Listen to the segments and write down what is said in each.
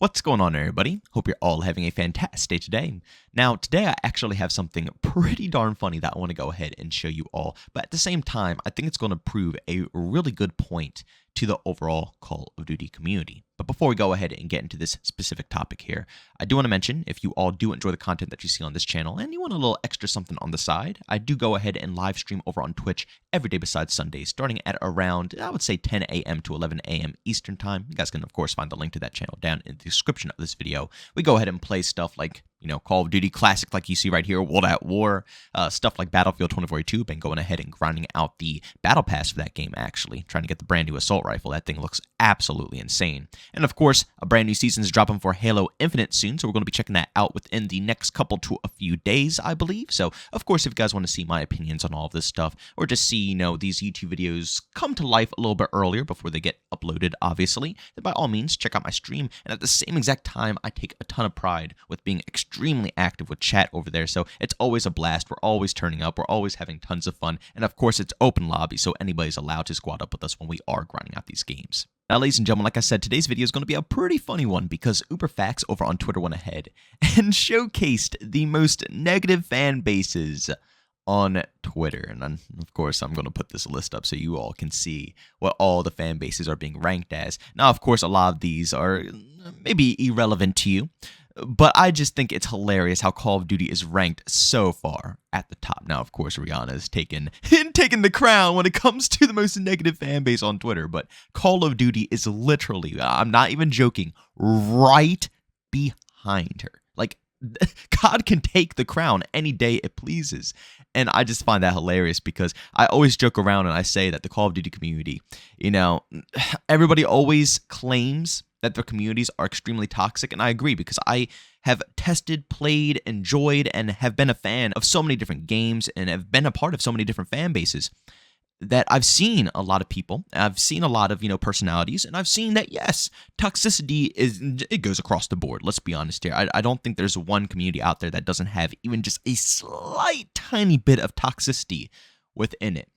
What's going on, everybody? Hope you're all having a fantastic day today. Now, today I actually have something pretty darn funny that I want to go ahead and show you all, but at the same time, I think it's going to prove a really good point to the overall Call of Duty community. But before we go ahead and get into this specific topic here, I do want to mention, if you all do enjoy the content that you see on this channel and you want a little extra something on the side, I do go ahead and live stream over on Twitch every day besides Sundays, starting at around, I would say 10 a.m. to 11 a.m. Eastern Time. You guys can, of course, find the link to that channel down in the description of this video. We go ahead and play stuff like, Call of Duty Classic, like you see right here, World at War, stuff like Battlefield 2042, been going ahead and grinding out the Battle Pass for that game, actually, trying to get the brand new assault rifle. That thing looks absolutely insane. And of course, a brand new season is dropping for Halo Infinite soon, so we're going to be checking that out within the next couple to a few days, I believe. So, of course, if you guys want to see my opinions on all of this stuff, or just see, these YouTube videos come to life a little bit earlier before they get uploaded, obviously, then by all means, check out my stream. And at the same exact time, I take a ton of pride with being extremely active with chat over there, so it's always a blast. We're always turning up, we're always having tons of fun, and of course it's open lobby, so anybody's allowed to squad up with us when we are grinding out these games. Now, ladies and gentlemen, like I said, today's video is going to be a pretty funny one because UberFacts over on Twitter went ahead and showcased the most negative fan bases on Twitter. And of course, I'm going to put this list up so you all can see what all the fan bases are being ranked as. Now, of course, a lot of these are maybe irrelevant to you, but I just think it's hilarious how Call of Duty is ranked so far at the top. Now, of course, Rihanna is taking the crown when it comes to the most negative fan base on Twitter, but Call of Duty is literally, I'm not even joking, right behind her. Like, COD can take the crown any day it pleases. And I just find that hilarious because I always joke around and I say that the Call of Duty community, everybody always claims that their communities are extremely toxic, and I agree because I have tested, played, enjoyed, and have been a fan of so many different games and have been a part of so many different fan bases that I've seen a lot of people, I've seen a lot of, personalities, and I've seen that, yes, toxicity it goes across the board. Let's be honest here. I don't think there's one community out there that doesn't have even just a slight tiny bit of toxicity within it.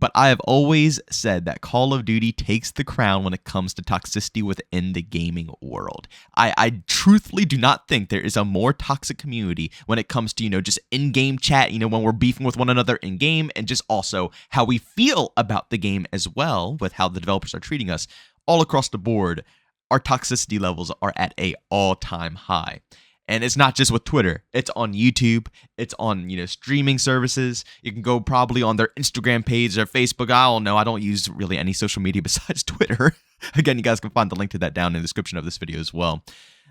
But I have always said that Call of Duty takes the crown when it comes to toxicity within the gaming world. I truthfully do not think there is a more toxic community when it comes to, just in-game chat, when we're beefing with one another in-game, and just also how we feel about the game as well, with how the developers are treating us. All across the board, our toxicity levels are at an all-time high. And it's not just with Twitter. It's on YouTube. It's on, streaming services. You can go probably on their Instagram page, their Facebook. I don't know. I don't use really any social media besides Twitter. Again, you guys can find the link to that down in the description of this video as well.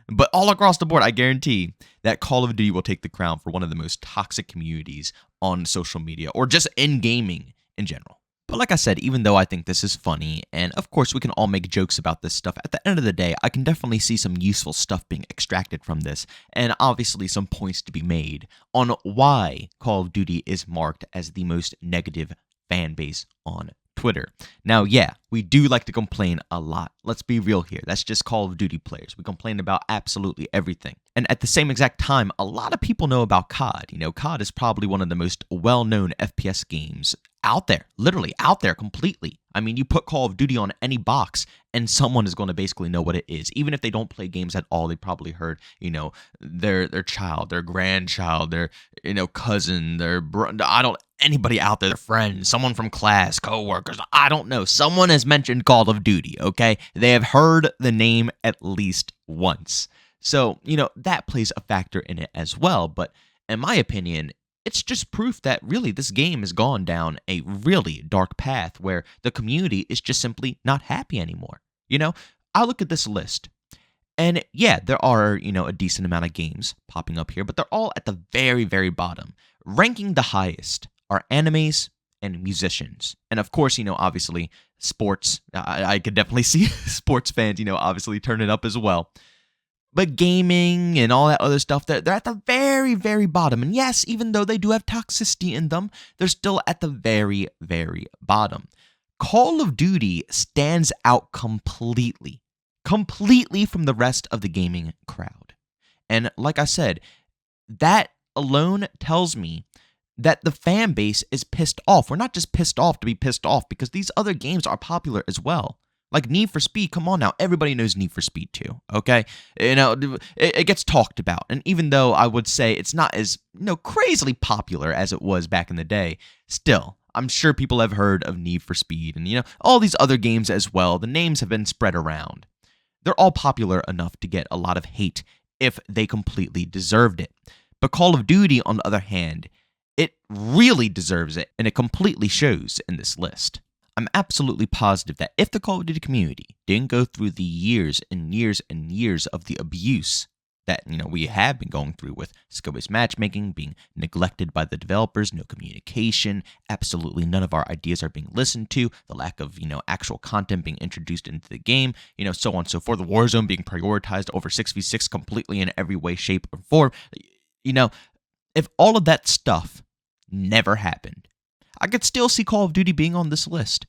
But all across the board, I guarantee that Call of Duty will take the crown for one of the most toxic communities on social media or just in gaming in general. But like I said, even though I think this is funny, and of course we can all make jokes about this stuff, at the end of the day, I can definitely see some useful stuff being extracted from this, and obviously some points to be made on why Call of Duty is marked as the most negative fan base on Twitter. Now, yeah, we do like to complain a lot. Let's be real here. That's just Call of Duty players. We complain about absolutely everything. And at the same exact time, a lot of people know about COD. COD is probably one of the most well-known FPS games out there, literally out there completely. I mean, you put Call of Duty on any box and someone is going to basically know what it is. Even if they don't play games at all, they probably heard, their child, their grandchild, their, cousin, anybody out there, their friend, someone from class, coworkers, I don't know. Someone has mentioned Call of Duty, okay? They have heard the name at least once. So, that plays a factor in it as well. But in my opinion, it's just proof that really this game has gone down a really dark path where the community is just simply not happy anymore. I look at this list, and yeah, there are, a decent amount of games popping up here, but they're all at the very, very bottom. Ranking the highest are animes and musicians. And of course, obviously, sports. I could definitely see sports fans, obviously turn it up as well. But gaming and all that other stuff, they're at the very, very bottom. And yes, even though they do have toxicity in them, they're still at the very, very bottom. Call of Duty stands out completely from the rest of the gaming crowd. And like I said, that alone tells me that the fan base is pissed off. We're not just pissed off to be pissed off because these other games are popular as well. Like Need for Speed, come on now. Everybody knows Need for Speed 2, okay? It gets talked about. And even though I would say it's not as, crazily popular as it was back in the day, still, I'm sure people have heard of Need for Speed and, all these other games as well. The names have been spread around. They're all popular enough to get a lot of hate if they completely deserved it. But Call of Duty, on the other hand, it really deserves it, and it completely shows in this list. I'm absolutely positive that if the Call of Duty community didn't go through the years and years and years of the abuse that we have been going through with skill-based matchmaking, being neglected by the developers, no communication, absolutely none of our ideas are being listened to, the lack of actual content being introduced into the game, so on and so forth, the Warzone being prioritized over 6v6 completely in every way, shape, or form. If all of that stuff never happened, I could still see Call of Duty being on this list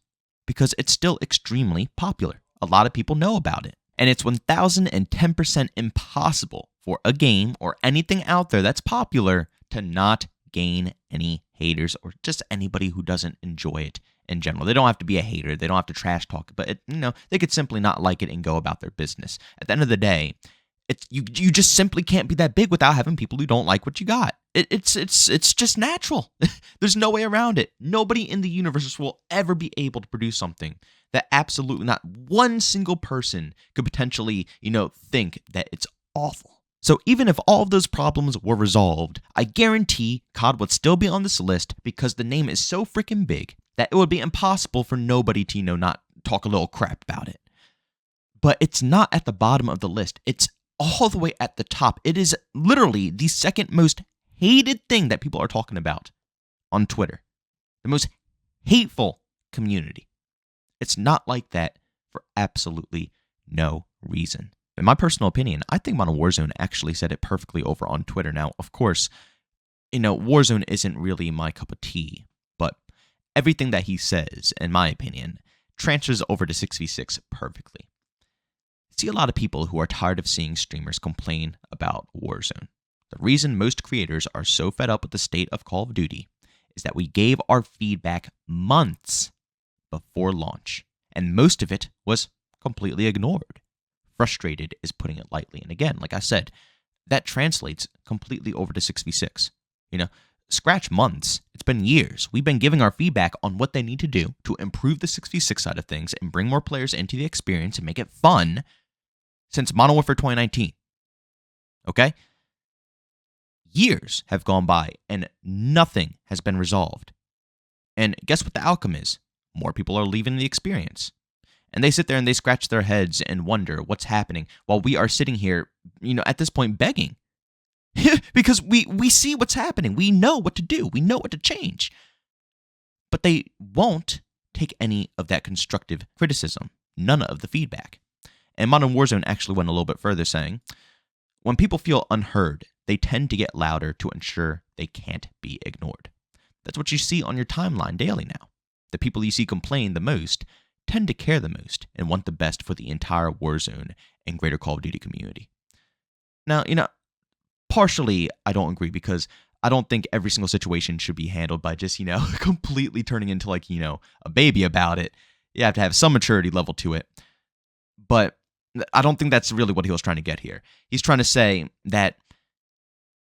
because it's still extremely popular. A lot of people know about it. And it's 1010% impossible for a game or anything out there that's popular to not gain any haters or just anybody who doesn't enjoy it in general. They don't have to be a hater. They don't have to trash talk, but they could simply not like it and go about their business. At the end of the day, you just simply can't be that big without having people who don't like what you got. It's just natural. There's no way around it. Nobody in the universe will ever be able to produce something that absolutely not one single person could potentially, think that it's awful. So even if all of those problems were resolved, I guarantee COD would still be on this list because the name is so freaking big that it would be impossible for nobody to, not talk a little crap about it. But it's not at the bottom of the list. It's all the way at the top. It is literally the second most hated thing that people are talking about on Twitter. The most hateful community. It's not like that for absolutely no reason. In my personal opinion, I think Modern Warzone actually said it perfectly over on Twitter. Now, of course, Warzone isn't really my cup of tea, but everything that he says, in my opinion, transfers over to 6v6 perfectly. I see a lot of people who are tired of seeing streamers complain about Warzone. The reason most creators are so fed up with the state of Call of Duty is that we gave our feedback months before launch, and most of it was completely ignored. Frustrated is putting it lightly. And again, like I said, that translates completely over to 6v6. Scratch months. It's been years. We've been giving our feedback on what they need to do to improve the 6v6 side of things and bring more players into the experience and make it fun since Modern Warfare 2019. Okay? Years have gone by and nothing has been resolved. And guess what the outcome is? More people are leaving the experience. And they sit there and they scratch their heads and wonder what's happening while we are sitting here, at this point begging. Because we see what's happening. We know what to do. We know what to change. But they won't take any of that constructive criticism, none of the feedback. And Modern Warzone actually went a little bit further, saying, when people feel unheard, they tend to get louder to ensure they can't be ignored. That's what you see on your timeline daily now. The people you see complain the most tend to care the most and want the best for the entire Warzone and greater Call of Duty community. Now, partially I don't agree because I don't think every single situation should be handled by just, completely turning into a baby about it. You have to have some maturity level to it. But I don't think that's really what he was trying to get here. He's trying to say that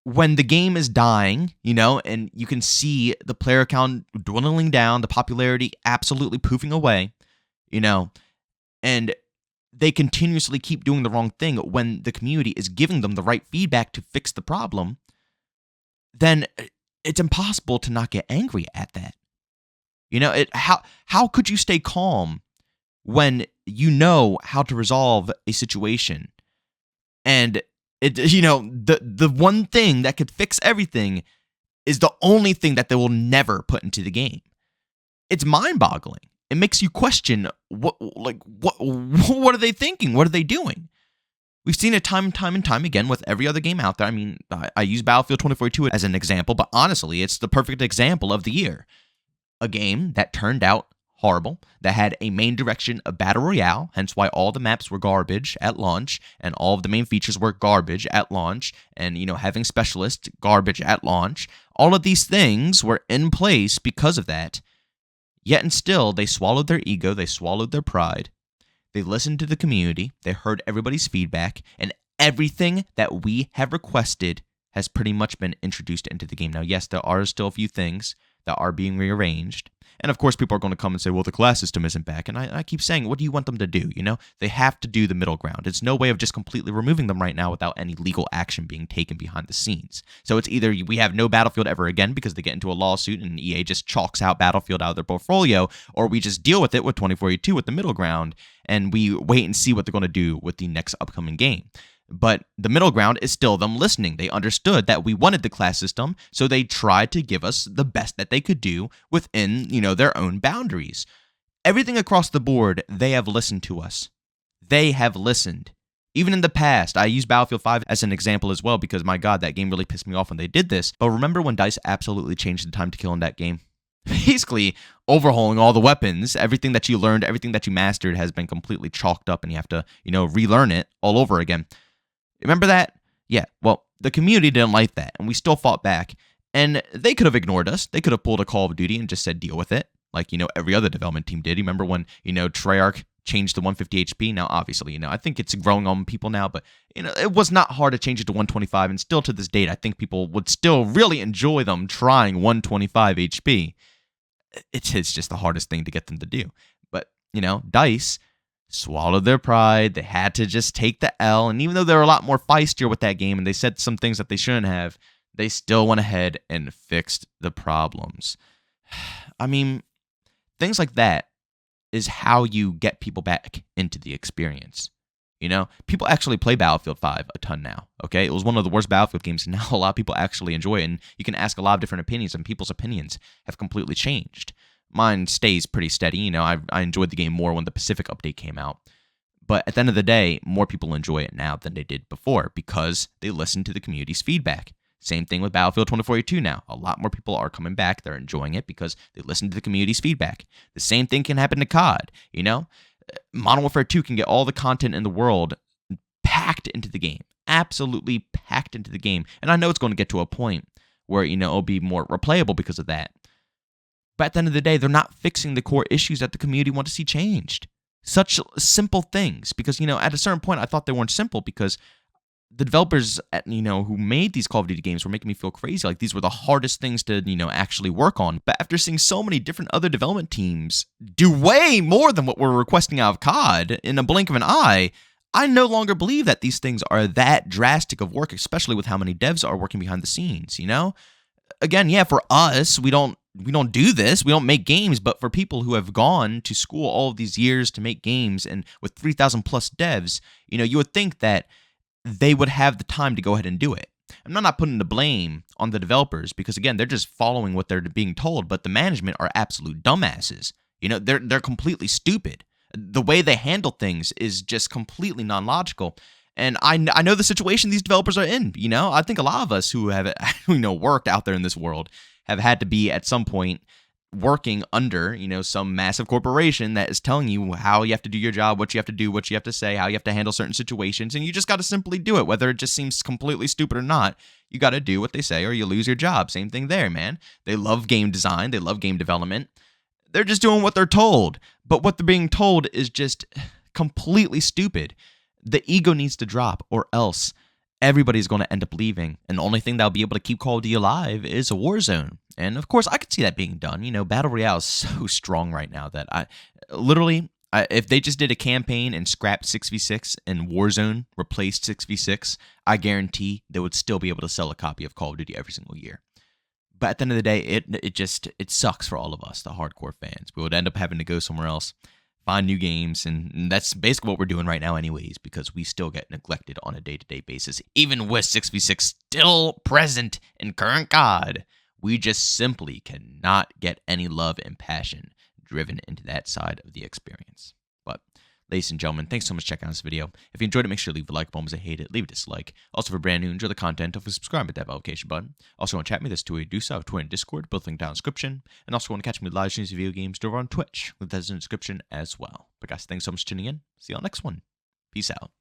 when the game is dying, and you can see the player count dwindling down, the popularity absolutely poofing away, and they continuously keep doing the wrong thing when the community is giving them the right feedback to fix the problem, then it's impossible to not get angry at that. How could you stay calm when you know how to resolve a situation and the one thing that could fix everything is the only thing that they will never put into the game? It's mind-boggling. It makes you question what are they thinking? What are they doing? We've seen it time and time again with every other game out there. I mean, I use Battlefield 2042 as an example, but honestly, it's the perfect example of the year. A game that turned out horrible, that had a main direction of Battle Royale, hence why all the maps were garbage at launch, and all of the main features were garbage at launch, and, having specialists, garbage at launch. All of these things were in place because of that. Yet and still, they swallowed their ego, they swallowed their pride. They listened to the community, they heard everybody's feedback, and everything that we have requested has pretty much been introduced into the game. Now, yes, there are still a few things that are being rearranged. And of course, people are going to come and say, well, the class system isn't back. And I keep saying, what do you want them to do? They have to do the middle ground. It's no way of just completely removing them right now without any legal action being taken behind the scenes. So it's either we have no Battlefield ever again because they get into a lawsuit and EA just chalks out Battlefield out of their portfolio, or we just deal with it with 2042 with the middle ground, and we wait and see what they're going to do with the next upcoming game. But the middle ground is still them listening. They understood that we wanted the class system, so they tried to give us the best that they could do within, their own boundaries. Everything across the board, they have listened to us. They have listened. Even in the past, I use Battlefield 5 as an example as well because, my God, that game really pissed me off when they did this. But remember when DICE absolutely changed the time to kill in that game? Basically, overhauling all the weapons, everything that you learned, everything that you mastered has been completely chalked up, and you have to, relearn it all over again. Remember that? Yeah, well, the community didn't like that, and we still fought back. And they could have ignored us. They could have pulled a Call of Duty and just said, deal with it, like, every other development team did. You remember when, Treyarch changed to 150 HP? Now, obviously, I think it's growing on people now, but, it was not hard to change it to 125, and still to this date, I think people would still really enjoy them trying 125 HP. It's just the hardest thing to get them to do. But, DICE swallowed their pride. They had to just take the L. And even though they were a lot more feistier with that game and they said some things that they shouldn't have, they still went ahead and fixed the problems. I mean, things like that is how you get people back into the experience. People actually play Battlefield 5 a ton now, okay? It was one of the worst Battlefield games, and now a lot of people actually enjoy it, and you can ask a lot of different opinions, and people's opinions have completely changed. Mine stays pretty steady. I enjoyed the game more when the Pacific update came out. But at the end of the day, more people enjoy it now than they did before because they listened to the community's feedback. Same thing with Battlefield 2042 now. A lot more people are coming back. They're enjoying it because they listened to the community's feedback. The same thing can happen to COD, Modern Warfare 2 can get all the content in the world packed into the game. Absolutely packed into the game. And I know it's going to get to a point where, it'll be more replayable because of that. But at the end of the day, they're not fixing the core issues that the community want to see changed. Such simple things. Because, at a certain point, I thought they weren't simple because the developers, who made these Call of Duty games were making me feel crazy. Like, these were the hardest things to, actually work on. But after seeing so many different other development teams do way more than what we're requesting out of COD in a blink of an eye, I no longer believe that these things are that drastic of work, especially with how many devs are working behind the scenes, Again, yeah, for us, we don't do this. We don't make games, but for people who have gone to school all of these years to make games and with 3,000 plus devs, you would think that they would have the time to go ahead and do it. I'm not putting the blame on the developers because, again, they're just following what they're being told, but the management are absolute dumbasses. They're completely stupid. The way they handle things is just completely non-logical. And I know the situation these developers are in. I think a lot of us who have worked out there in this world have had to be at some point working under some massive corporation that is telling you how you have to do your job, what you have to do, what you have to say, how you have to handle certain situations, and you just got to simply do it, whether it just seems completely stupid or not. You got to do what they say or you lose your job. Same thing there, man. They love game design, they love game development. They're just doing what they're told, but what they're being told is just completely stupid. The ego needs to drop, or else everybody's going to end up leaving. And the only thing that'll be able to keep Call of Duty alive is a war zone. And of course, I could see that being done. Battle Royale is so strong right now that if they just did a campaign and scrapped 6v6 and Warzone replaced 6v6, I guarantee they would still be able to sell a copy of Call of Duty every single year. But at the end of the day, it sucks for all of us, the hardcore fans. We would end up having to go somewhere else, find new games, and that's basically what we're doing right now anyways, because we still get neglected on a day-to-day basis. Even with 6v6 still present in current COD, we just simply cannot get any love and passion driven into that side of the experience. But, ladies and gentlemen, thanks so much for checking out this video. If you enjoyed it, make sure to leave a like button. If you hate it, leave a dislike. Also, if you're brand new, enjoy the content, don't forget to subscribe with that notification button. Also, want to chat with me, this to do so, Twitter and Discord, both linked down in the description. And also, want to catch me with live streams of video games over on Twitch, with that in the description as well. But guys, thanks so much for tuning in. See you on the next one. Peace out.